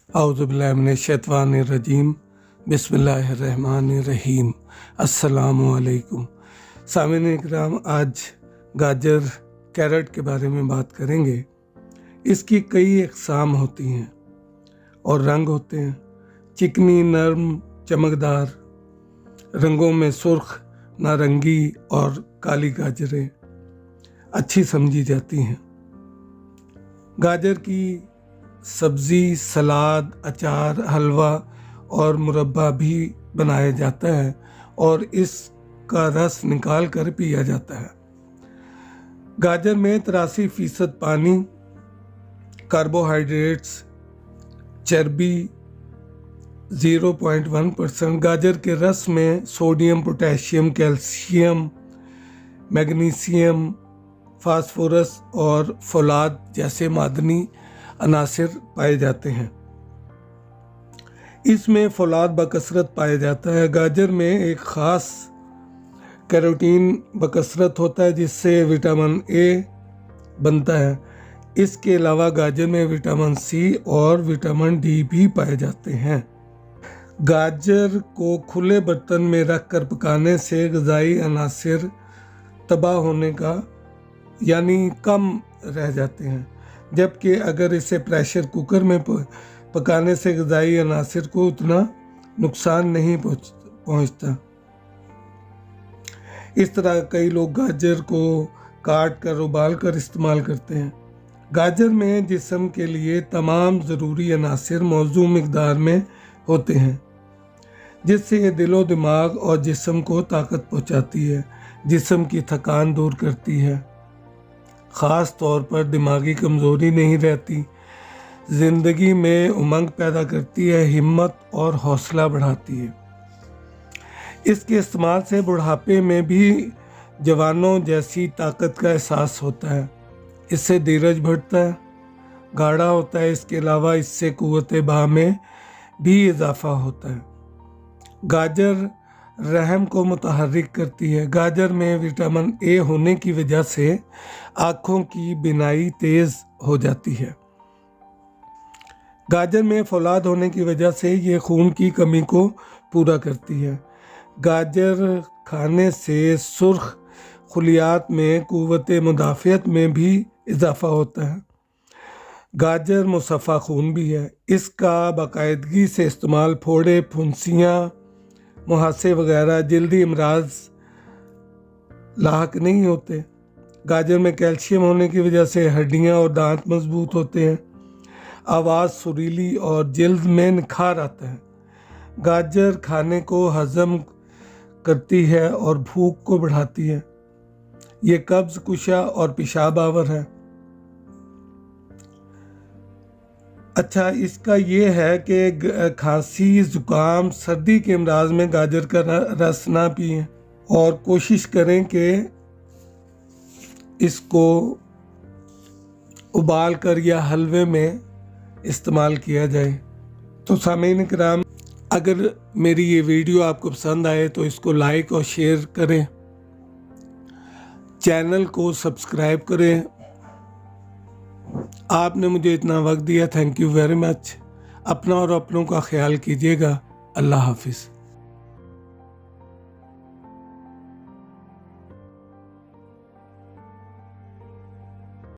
औज़ुबिल्लाहिमिनश्शैतानिर्रजीम बिस्मिल्लाहिर्रहमानिर्रहीम। अस्सलामुअलैकुम सामीन इकराम, आज गाजर कैरेट के बारे में बात करेंगे। इसकी कई अक़साम होती हैं और रंग होते हैं। चिकनी, नरम, चमकदार रंगों में सुर्ख, नारंगी और काली गाजरें अच्छी समझी जाती हैं। गाजर की सब्ज़ी, सलाद, अचार, हलवा और मुरब्बा भी बनाया जाता है और इसका रस निकाल कर पिया जाता है। गाजर में 83% पानी, कार्बोहाइड्रेट्स, चर्बी 0.1%। गाजर के रस में sodium, potassium, calcium, magnesium, phosphorus और फौलाद जैसे मादनी अनासिर पाए जाते हैं। इसमें फौलाद बकसरत पाया जाता है। गाजर में एक ख़ास कैरोटीन बकसरत होता है जिससे विटामिन ए बनता है। इसके अलावा गाजर में विटामिन सी और विटामिन डी भी पाए जाते हैं। गाजर को खुले बर्तन में रखकर पकाने से ग़िज़ाई अनासिर तबाह होने का यानी कम रह जाते हैं, जबकि अगर इसे प्रेशर कुकर में पकाने से ग़िज़ाई अनासिर को उतना नुकसान नहीं पहुंचता। इस तरह कई लोग गाजर को काट कर उबाल कर इस्तेमाल करते हैं। गाजर में जिस्म के लिए तमाम ज़रूरी अनासिर मौजू मिक़दार में होते हैं, जिससे ये दिलो दिमाग और जिस्म को ताकत पहुंचाती है, जिस्म की थकान दूर करती है, ख़ास तौर पर दिमागी कमज़ोरी नहीं रहती, ज़िंदगी में उमंग पैदा करती है, हिम्मत और हौसला बढ़ाती है। इसके इस्तेमाल से बुढ़ापे में भी जवानों जैसी ताकत का एहसास होता है। इससे धीरज बढ़ता है, गाढ़ा होता है। इसके अलावा इससे क़ुव्वत बाह में भी इजाफ़ा होता है। गाजर रहम को मुतहर्रिक करती है। गाजर में विटामिन ए होने की वजह से आँखों की बीनाई तेज़ हो जाती है। गाजर में फौलाद होने की वजह से ये खून की कमी को पूरा करती है। गाजर खाने से सुर्ख खुलियात में क़ुव्वत मुदाफ़ियत में भी इजाफ़ा होता है। गाजर मुसफ़ा खून भी है। इसका बाकायदगी से इस्तेमाल फोड़े, फुंसियाँ, मुहासे वगैरह जल्दी अमराज लाहक नहीं होते। गाजर में कैल्शियम होने की वजह से हड्डियां और दांत मजबूत होते हैं। आवाज़ सुरीली और जल्द में निखार आता है। गाजर खाने को हज़म करती है और भूख को बढ़ाती है। ये कब्ज़ कुशा और पेशाब आवर है। अच्छा, इसका ये है कि खांसी, ज़ुकाम, सर्दी के अमराज में गाजर का रस ना पिएं और कोशिश करें कि इसको उबाल कर या हलवे में इस्तेमाल किया जाए। तो सामीन इकराम, अगर मेरी ये वीडियो आपको पसंद आए तो इसको लाइक और शेयर करें, चैनल को सब्सक्राइब करें। आपने मुझे इतना वक्त दिया, थैंक यू वेरी मच। अपना और अपनों का ख्याल कीजिएगा। अल्लाह हाफिज़।